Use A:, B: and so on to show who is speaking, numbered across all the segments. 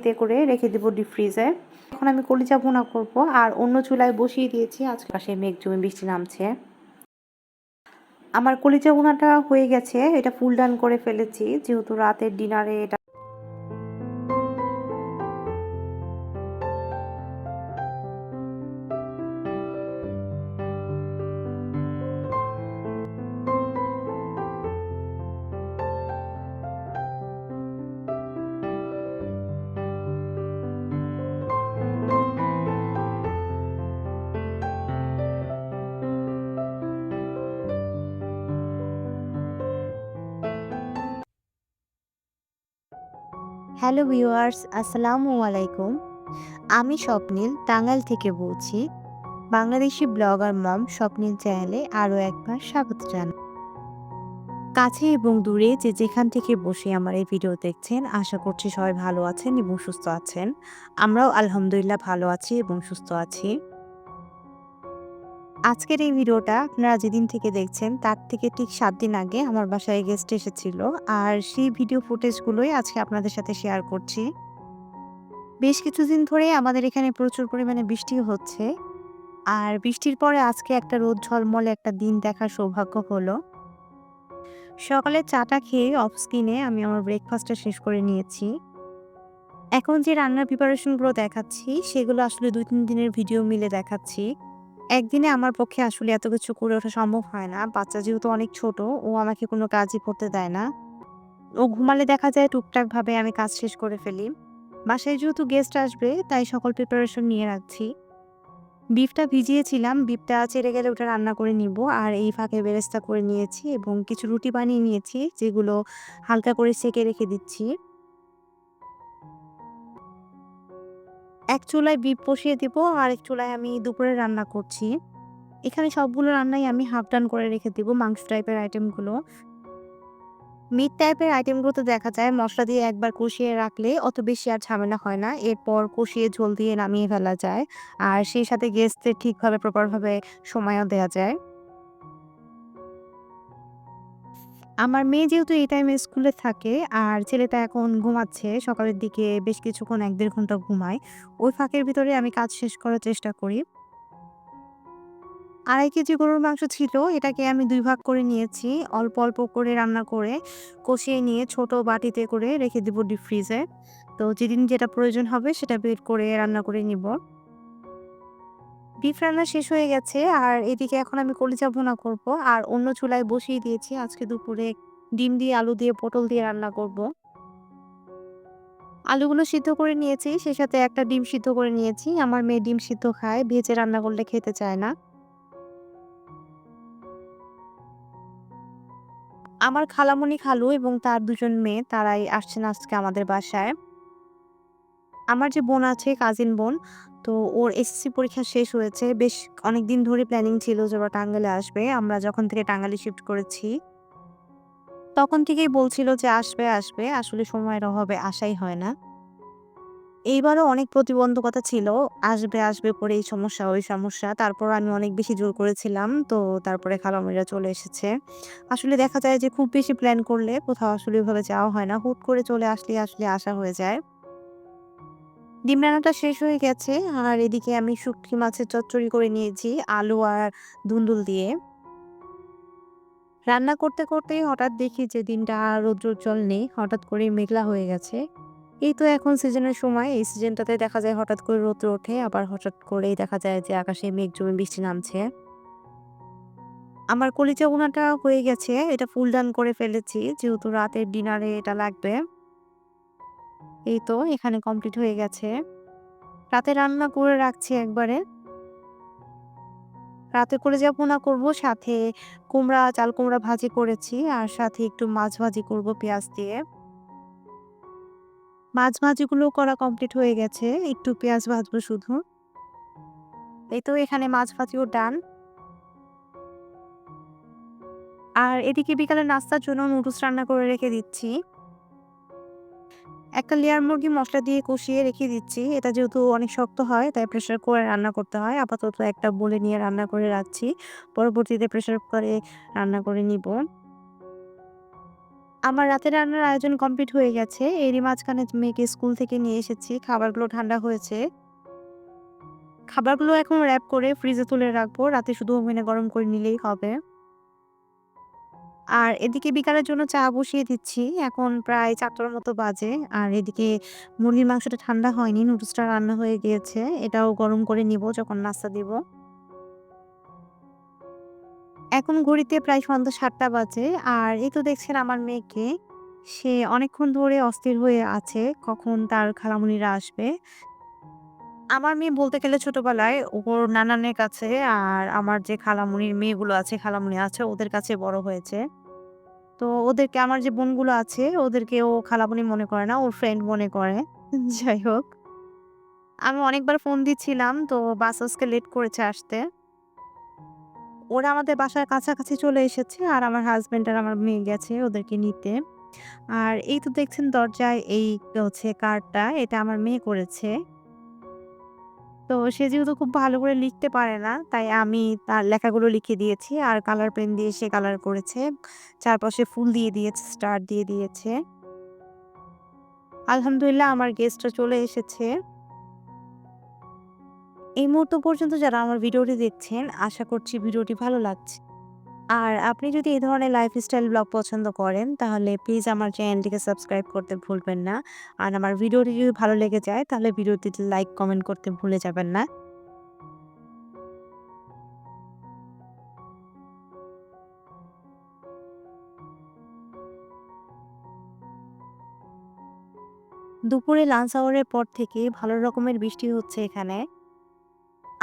A: বাটিতে করে রেখে দেবো ডিপ ফ্রিজে। এখন আমি কলিজা ভুনা করব আর অন্য চুলায় বসিয়ে দিয়েছি। আজকে পাশে মেঘ জমে বৃষ্টি নামছে। আমার কলিজা ভুনাটা হয়ে গেছে, এটা ফুল ডান করে ফেলেছি যেহেতু রাতের ডিনারে এটা।
B: হ্যালো ভিউয়ার্স, আসসালামু আলাইকুম। আমি স্বপ্নিল টাঙ্গাইল থেকে বলছি। বাংলাদেশি ব্লগার মম স্বপ্নিল চ্যানেলে আরও একবার স্বাগত জানাই। কাছে এবং দূরে যে যেখান থেকে বসে আমার এই ভিডিও দেখছেন, আশা করছি সবাই ভালো আছেন এবং সুস্থ আছেন। আমরাও আলহামদুলিল্লাহ ভালো আছি এবং সুস্থ আছি। আজকের এই ভিডিওটা আপনারা যেদিন থেকে দেখছেন তার থেকে ঠিক ৭ দিন আগে আমার বাসায় গেস্ট এসেছিল। আর সেই ভিডিও ফুটেজগুলোই আজকে আপনাদের সাথে শেয়ার করছি। বেশ কিছুদিন ধরেই আমাদের এখানে প্রচুর পরিমাণে বৃষ্টি হচ্ছে। আর বৃষ্টির পরে আজকে একটা রোদ ঝলমলে একটা দিন দেখার সৌভাগ্য হলো। সকালে চাটা খেয়ে অফ স্ক্রিনে আমি আমার ব্রেকফাস্টটা শেষ করে নিয়েছি। এখন যে রান্নার প্রিপারেশনগুলো দেখাচ্ছি সেগুলো আসলে ২-৩ দিনের ভিডিও মিলে দেখাচ্ছি। একদিনে আমার পক্ষে আসলে এত কিছু করে ওঠা সম্ভব হয় না। বাচ্চা যেহেতু অনেক ছোট, ও আমাকে কোনো কাজই করতে দেয় না। ও ঘুমালে দেখা যায় টুকটাকভাবে আমি কাজ শেষ করে ফেলি। বাসায় যেহেতু গেস্ট আসবে তাই সকল প্রিপারেশন নিয়ে রাখছি। বিফটা ভিজিয়েছিলাম, বিফটা চেড়ে গেলে ওটা রান্না করে নিব। আর এই ফাঁকে বেরেস্তা করে নিয়েছি এবং কিছু রুটি বানিয়ে নিয়েছি যেগুলো হালকা করে সেঁকে রেখে দিচ্ছি। এক চুলায় বিফ বসিয়ে দিব, আরেক চুলায় আমি দুপুরে রান্না করছি। এখানে সবগুলো রান্নাই আমি হাফ ডান করে রেখে দিব মাংস টাইপের আইটেমগুলো। মিট টাইপের আইটেমগুলোতে দেখা যায় মসলা দিয়ে একবার কষিয়ে রাখলে অত বেশি আর ঝামেলা হয় না। এরপর কষিয়ে ঝোল দিয়ে নামিয়ে ফেলা যায়। আর সেই সাথে গেস্টদের ঠিকভাবে প্রপারভাবে সময়ও দেয়া যায়। আমার মেয়ে যেহেতু এই টাইমে স্কুলে থাকে আর ছেলেটা এখন ঘুমাচ্ছে, সকালের দিকে বেশ কিছুক্ষণ ১-১.৫ ঘন্টা ঘুমায়। ওই ফাঁকের ভিতরে আমি কাজ শেষ করার চেষ্টা করি। ২.৫ কেজি গরুর মাংস ছিল, এটাকে আমি ২ ভাগ করে নিয়েছি। অল্প, অল্প করে রান্না করে কষিয়ে নিয়ে ছোট বাটিতে করে রেখে দিব ডিপ ফ্রিজে। তো যেদিন যেটা প্রয়োজন হবে সেটা বের করে রান্না করে নিব। বিফ রান্না শেষ হয়ে গেছে আর এদিকে এখন আমি কলিজা ভুনা করব। আর অন্য চুলায় বসিয়ে দিয়েছি আজকে দুপুরে ডিম দিয়ে, আলু দিয়ে, পটল দিয়ে রান্না করব। আলুগুলো সিদ্ধ করে নিয়েছি, সেই সাথে একটা ডিম সিদ্ধ করে নিয়েছি। আমার মেয়ে ডিম সিদ্ধ খায়, ভেজে রান্না করলে খেতে চায় না। আমার খালামণি, খালু এবং তার ২ জন মেয়ে তারাই আসছেন আজকে আমাদের বাসায়। আমার যে বোন আছে, কাজিন বোন, তো ওর এসএসসি পরীক্ষা শেষ হয়েছে। বেশ অনেকদিন ধরে প্ল্যানিং ছিল যে ওরা টাঙ্গাইলে আসবে। আমরা যখন থেকে টাঙ্গাইলে শিফট করেছি, তখন থেকেই বলছিল যে আসবে, আসবে। আসলে সময়ের অভাবে আসাই হয় না। এইবারও অনেক প্রতিবন্ধকতা ছিল। আসবে, আসবে করে এই সমস্যা, ওই সমস্যা। তারপর আমি অনেক বেশি জোর করেছিলাম। তো তারপরে খালামণিরা চলে এসেছে। আসলে দেখা যায় যে খুব বেশি প্ল্যান করলে কোথাও আসলে ওইভাবে যাওয়া হয় না। হুট করে চলে আসলেই আসলে আসা হয়ে যায়। ডিম রান্নাটা শেষ হয়ে গেছে। আর এদিকে আমি শুঁটকি মাছের চচ্চড়ি করে নিয়েছি আলু আর ধুন্দুল দিয়ে। রান্না করতে, করতেই হঠাৎ দেখি যে দিনটা আর রৌদ্রোজ্জ্বল নেই। হঠাৎ করেই মেঘলা হয়ে গেছে। এই তো এখন সিজনের সময়। এই সিজনটাতে দেখা যায় হঠাৎ করে রৌদ্র ওঠে, আবার হঠাৎ করেই দেখা যায় যে আকাশে মেঘ জমে বৃষ্টি নামছে। আমার কলিজা ভুনাটা হয়ে গেছে। এটা ফুল ডান করে ফেলেছি যেহেতু রাতের ডিনারে এটা লাগবে। এই তো এখানে কমপ্লিট হয়ে গেছে। রাতে রান্না করে রাখছি একবারে। রাতে কলিজা ভুনা করব, সাথে কুমড়া, চাল কুমড়া ভাজি করেছি আর সাথে একটু মাছ ভাজি করব পেঁয়াজ দিয়ে। মাছ ভাজিগুলো করা কমপ্লিট হয়ে গেছে। একটু পেঁয়াজ ভাজবো শুধু। এই তো এখানে মাছ ভাজিও ডান। আর এদিকে বিকালে নাস্তার জন্য নুডলস রান্না করে রেখে দিচ্ছি। একটা লেয়ার মুরগি মসলা দিয়ে কষিয়ে রেখে দিচ্ছি। এটা যেহেতু অনেক শক্ত হয় তাই প্রেসার কুকারে রান্না করতে হয়। আপাতত একটা বলে নিয়ে রান্না করে রাখছি। পরবর্তীতে প্রেসার কুকারে রান্না করে নিব। আমার রাতের রান্নার আয়োজন কমপ্লিট হয়ে গেছে। এরই মাঝখানে মেয়েকে স্কুল থেকে নিয়ে এসেছি। খাবারগুলো ঠান্ডা হয়েছে। খাবারগুলো এখন র‍্যাপ করে ফ্রিজে তুলে রাখবো। রাতে শুধু ওভেনে গরম করে নিলেই হবে। আর এদিকে বিকালের জন্য চা বসিয়ে দিচ্ছি। এখন প্রায় ৪টার মতো বাজে। আর এদিকে মুরগির মাংসটা ঠান্ডা হয়নি। নুডলসটা রান্না হয়ে গিয়েছে। এটাও গরম করে নিবো যখন নাস্তা দিব। এখন ঘড়িতে প্রায় সন্ধ্যা ৭টা বাজে। আর এই তো দেখছেন আমার মেয়েকে। সে অনেকক্ষণ ধরে অস্থির হয়ে আছে কখন তার খালামণিরা আসবে। আমার মেয়ে বলতে গেলে ছোটবেলায় ওর নানানের কাছে আর আমার যে খালামণির মেয়েগুলো আছে, খালামণি আছে ওদের কাছে বড় হয়েছে। তো ওদেরকে আমার যে বোনগুলো আছে ওদেরকে ও খালামণি মনে করে না, ওর ফ্রেন্ড মনে করে। যাই হোক, আমি অনেকবার ফোন দিচ্ছিলাম তো বাস আজকে লেট করেছে আসতে। ওরা আমাদের বাসার কাছাকাছি চলে এসেছে আর আমার হাসব্যান্ড আর আমার মেয়ে গেছে ওদেরকে নিতে। আর এই তো দেখছেন দরজায় এই হচ্ছে কার্ডটা, এটা আমার মেয়ে করেছে। তো সে যেহেতু খুব ভালো করে লিখতে পারে না, তাই আমি তার লেখাগুলো লিখে দিয়েছি আর কালার পেন দিয়ে সে কালার করেছে। চারপাশে ফুল দিয়ে দিয়েছে, স্টার দিয়ে দিয়েছে। আলহামদুলিল্লাহ আমার গেস্টরা চলে এসেছে। এই মুহূর্ত পর্যন্ত যারা আমার ভিডিওটি দেখছেন, আশা করছি ভিডিওটি ভালো লাগছে। আর আপনি যদি এই ধরনের লাইফস্টাইল ব্লগ পছন্দ করেন, তাহলে প্লিজ আমার চ্যানেলটিকে সাবস্ক্রাইব করতে ভুলবেন না। আর আমার ভিডিওটি যদি ভালো লেগে যায়, তাহলে ভিডিওটিতে লাইক, কমেন্ট করতে ভুলে যাবেন না। দুপুরে লাঞ্চ আওয়ারের পর থেকে ভালো রকমের বৃষ্টি হচ্ছে এখানে।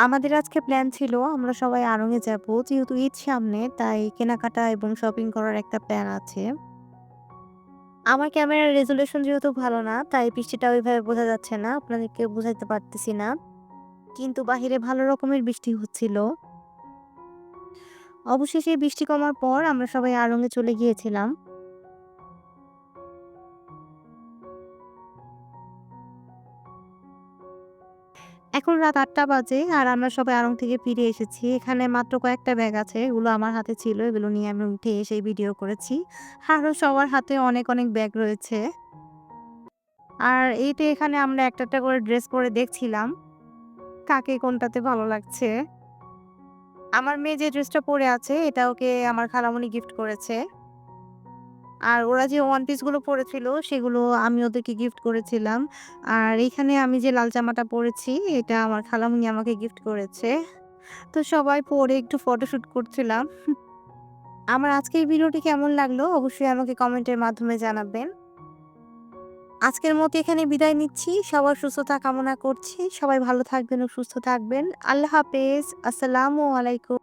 B: আমাদের আজকে প্ল্যান ছিল আমরা সবাই আড়ং এ যাবো। যেহেতু ঈদ সামনে তাই কেনাকাটা এবং শপিং করার একটা প্ল্যান আছে। আমার ক্যামেরার রেজোলিউশন যেহেতু ভালো না, তাই বৃষ্টিটা ওইভাবে বোঝা যাচ্ছে না। আপনাদেরকে বুঝাইতে পারতেছি না। কিন্তু বাহিরে ভালো রকমের বৃষ্টি হচ্ছিল। অবশেষে বৃষ্টি কমার পর আমরা সবাই আড়ং এ চলে গিয়েছিলাম। এখন রাত ৮টা বাজে আর আমরা সবাই আড়ং থেকে ফিরে এসেছি। এখানে মাত্র কয়েকটা ব্যাগ আছে। এগুলো আমার হাতে ছিল। এগুলো নিয়ে আমি উঠে এসেই ভিডিও করেছি। আরো সবার হাতে অনেক, অনেক ব্যাগ রয়েছে। আর এই তো এখানে আমরা একটা, একটা করে ড্রেস পরে দেখছিলাম, কাকে কোনটাতে ভালো লাগছে। আমার মেয়ে যে ড্রেসটা পরে আছে এটা ওকে আমার খালামণি গিফট করেছে। আর ওরা যে ওয়ান পিস গুলো পড়েছিল সেগুলো আমি ওদেরকে গিফট করেছিলাম। আর এইখানে আমি যে লাল জামাটা পড়েছি এটা আমার খালামণি আমাকে গিফট করেছে। তো সবাই পরে একটু ফটোশুট করছিলাম। আমার আজকের ভিডিওটি কেমন লাগলো অবশ্যই আমাকে কমেন্টের মাধ্যমে জানাবেন। আজকের মতো এখানে বিদায় নিচ্ছি। সবার সুস্থতা কামনা করছি। সবাই ভালো থাকবেন ও সুস্থ থাকবেন। আল্লাহ হাফেজ। আসসালামু আলাইকুম।